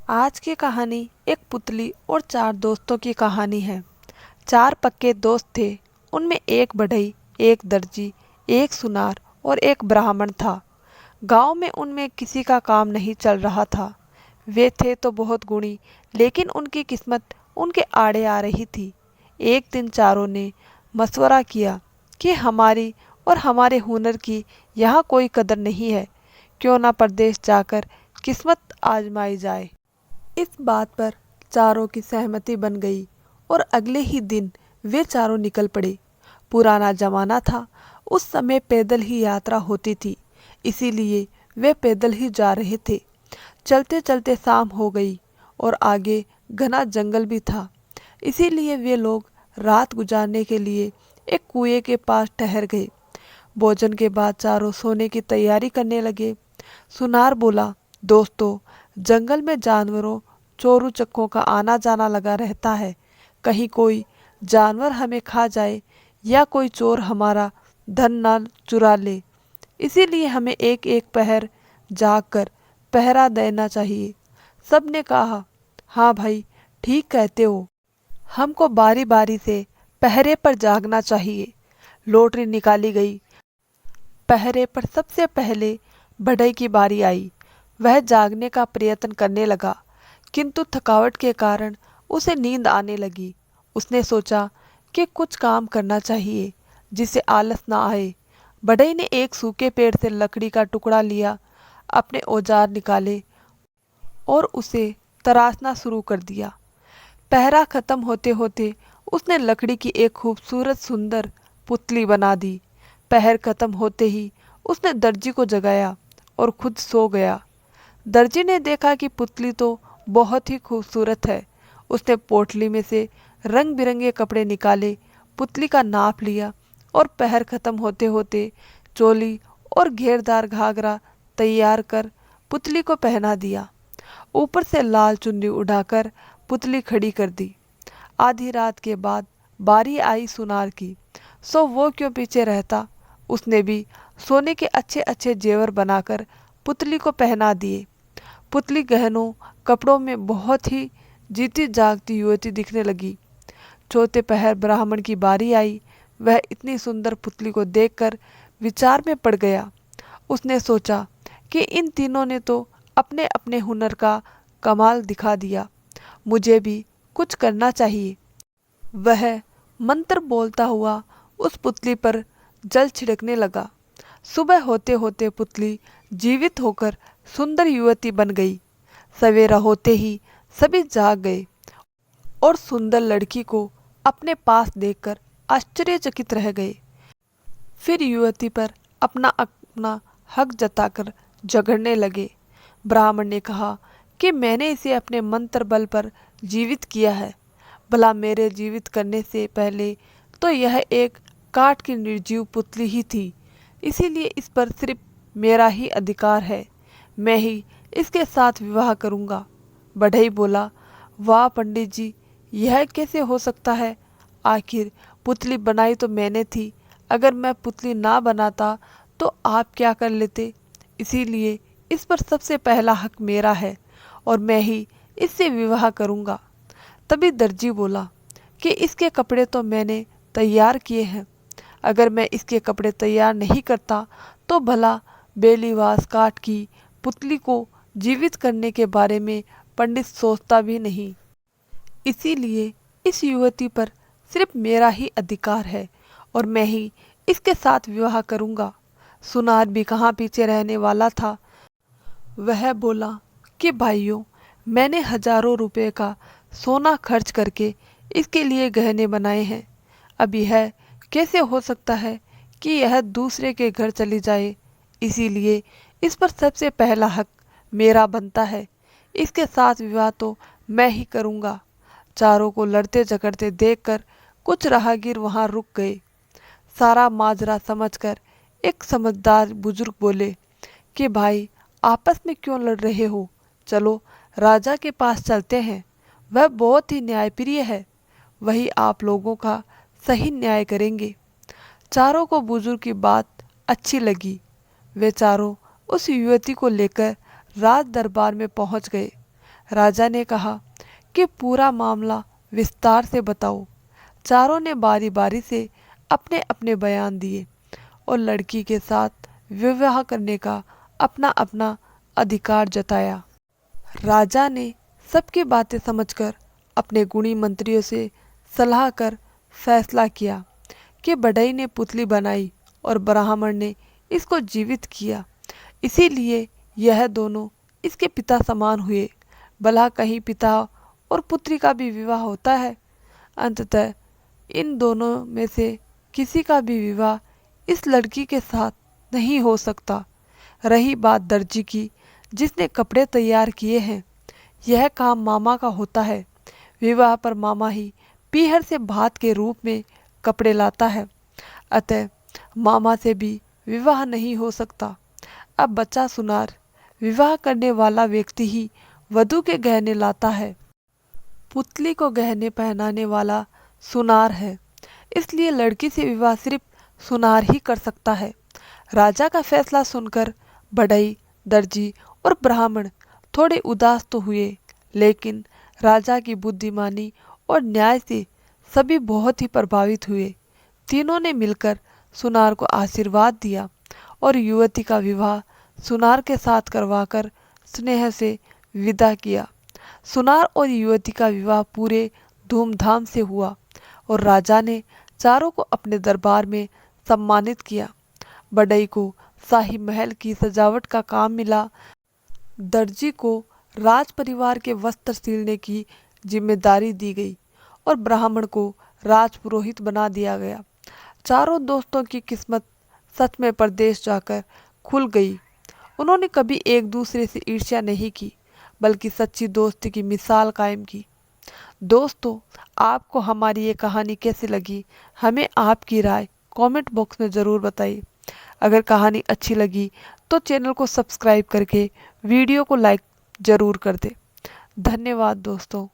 आज की कहानी एक पुतली और चार दोस्तों की कहानी है। चार पक्के दोस्त थे। उनमें एक बढ़ई, एक दर्जी, एक सुनार और एक ब्राह्मण था। गांव में उनमें किसी का काम नहीं चल रहा था। वे थे तो बहुत गुणी, लेकिन उनकी किस्मत उनके आड़े आ रही थी। एक दिन चारों ने मशवरा किया कि हमारी और हमारे हुनर की यहाँ कोई कदर नहीं है, क्यों ना परदेश जाकर किस्मत आजमाई जाए। इस बात पर चारों की सहमति बन गई और अगले ही दिन वे चारों निकल पड़े। पुराना जमाना था, उस समय पैदल ही यात्रा होती थी, इसीलिए वे पैदल ही जा रहे थे। चलते चलते शाम हो गई और आगे घना जंगल भी था, इसीलिए वे लोग रात गुजारने के लिए एक कुएं के पास ठहर गए। भोजन के बाद चारों सोने की तैयारी करने लगे। सुनार बोला, दोस्तों, जंगल में जानवरों चोरू चक्कों का आना जाना लगा रहता है। कहीं कोई जानवर हमें खा जाए या कोई चोर हमारा धन ना चुरा ले, इसीलिए हमें एक एक पहर जाग कर पहरा देना चाहिए। सबने कहा, हाँ भाई, ठीक कहते हो, हमको बारी बारी से पहरे पर जागना चाहिए। लॉटरी निकाली गई। पहरे पर सबसे पहले बढ़ई की बारी आई। वह जागने का प्रयत्न करने लगा, किंतु थकावट के कारण उसे नींद आने लगी। उसने सोचा कि कुछ काम करना चाहिए जिससे आलस ना आए। बढ़ई ने एक सूखे पेड़ से लकड़ी का टुकड़ा लिया, अपने औजार निकाले और उसे तराशना शुरू कर दिया। पहरा खत्म होते होते उसने लकड़ी की एक खूबसूरत सुंदर पुतली बना दी। पहर खत्म होते ही उसने दर्जी को जगाया और खुद सो गया। दर्जी ने देखा कि पुतली तो बहुत ही खूबसूरत है। उसने पोटली में से रंग बिरंगे कपड़े निकाले, पुतली का नाप लिया और पहर खत्म होते होते चोली और घेरदार घाघरा तैयार कर पुतली को पहना दिया। ऊपर से लाल चुन्नी उड़ाकर पुतली खड़ी कर दी। आधी रात के बाद बारी आई सुनार की, सो वो क्यों पीछे रहता। उसने भी सोने के अच्छे अच्छे जेवर बनाकर पुतली को पहना दिए। पुतली गहनों कपड़ों में बहुत ही जीती जागती युवती दिखने लगी। चौथे पहर ब्राह्मण की बारी आई। वह इतनी सुंदर पुतली को देखकर विचार में पड़ गया। उसने सोचा कि इन तीनों ने तो अपने अपने हुनर का कमाल दिखा दिया, मुझे भी कुछ करना चाहिए। वह मंत्र बोलता हुआ उस पुतली पर जल छिड़कने लगा। सुबह होते होते पुतली जीवित होकर सुंदर युवती बन गई। सवेरा होते ही सभी जाग गए और सुंदर लड़की को अपने पास देखकर आश्चर्यचकित रह गए। फिर युवती पर अपना अपना हक जताकर झगड़ने लगे। ब्राह्मण ने कहा कि मैंने इसे अपने मंत्र बल पर जीवित किया है। भला मेरे जीवित करने से पहले तो यह एक काठ की निर्जीव पुतली ही थी, इसीलिए इस पर सिर्फ मेरा ही अधिकार है। मैं ही इसके साथ विवाह करूंगा। बढ़ई बोला, वाह पंडित जी, यह कैसे हो सकता है। आखिर पुतली बनाई तो मैंने थी, अगर मैं पुतली ना बनाता तो आप क्या कर लेते। इसीलिए इस पर सबसे पहला हक मेरा है और मैं ही इससे विवाह करूंगा। तभी दर्जी बोला कि इसके कपड़े तो मैंने तैयार किए हैं, अगर मैं इसके कपड़े तैयार नहीं करता तो भला बेलीवास काठ की पुतली को जीवित करने के बारे में पंडित सोचता भी नहीं। इसीलिए इस युवती पर सिर्फ मेरा ही अधिकार है और मैं ही इसके साथ विवाह करूंगा। सुनार भी कहाँ पीछे रहने वाला था। वह बोला कि भाइयों, मैंने हजारों रुपए का सोना खर्च करके इसके लिए गहने बनाए हैं। अब यह कैसे हो सकता है कि यह दूसरे के घर चली जाए। इसीलिए इस पर सबसे पहला हक मेरा बनता है। इसके साथ विवाह तो मैं ही करूंगा। चारों को लड़ते झगड़ते देखकर कुछ राहगीर वहां रुक गए। सारा माजरा समझकर एक समझदार बुजुर्ग बोले कि भाई, आपस में क्यों लड़ रहे हो, चलो राजा के पास चलते हैं, वह बहुत ही न्यायप्रिय है, वही आप लोगों का सही न्याय करेंगे। चारों को बुजुर्ग की बात अच्छी लगी। वे चारों उस युवती को लेकर राज दरबार में पहुंच गए। राजा ने कहा कि पूरा मामला विस्तार से बताओ। चारों ने बारी बारी से अपने अपने बयान दिए और लड़की के साथ विवाह करने का अपना अपना अधिकार जताया। राजा ने सबकी बातें समझकर अपने गुणी मंत्रियों से सलाह कर फैसला किया कि बढ़ई ने पुतली बनाई और ब्राह्मण ने इसको जीवित किया, इसीलिए यह दोनों इसके पिता समान हुए। भला कहीं पिता और पुत्री का भी विवाह होता है? अंततः इन दोनों में से किसी का भी विवाह इस लड़की के साथ नहीं हो सकता। रही बात दर्जी की, जिसने कपड़े तैयार किए हैं, यह काम मामा का होता है। विवाह पर मामा ही पीहर से भात के रूप में कपड़े लाता है, अतः मामा से भी विवाह नहीं हो सकता। अब बचा सुनार। विवाह करने वाला व्यक्ति ही वधू के गहने लाता है। पुतली को गहने पहनाने वाला सुनार है, इसलिए लड़की से विवाह सिर्फ सुनार ही कर सकता है। राजा का फैसला सुनकर बढ़ई, दर्जी और ब्राह्मण थोड़े उदास तो हुए, लेकिन राजा की बुद्धिमानी और न्याय से सभी बहुत ही प्रभावित हुए। तीनों ने मिलकर सुनार को आशीर्वाद दिया और युवती का विवाह सुनार के साथ करवाकर स्नेह से विदा किया। सुनार और युवती का विवाह पूरे धूमधाम से हुआ और राजा ने चारों को अपने दरबार में सम्मानित किया। बढ़ई को शाही महल की सजावट का काम मिला, दर्जी को राज परिवार के वस्त्र सिलने की जिम्मेदारी दी गई और ब्राह्मण को राजपुरोहित बना दिया गया। चारों दोस्तों की किस्मत सच में परदेश जाकर खुल गई। उन्होंने कभी एक दूसरे से ईर्ष्या नहीं की, बल्कि सच्ची दोस्ती की मिसाल कायम की। दोस्तों, आपको हमारी ये कहानी कैसी लगी, हमें आपकी राय कमेंट बॉक्स में ज़रूर बताइए। अगर कहानी अच्छी लगी तो चैनल को सब्सक्राइब करके वीडियो को लाइक ज़रूर कर दें। धन्यवाद दोस्तों।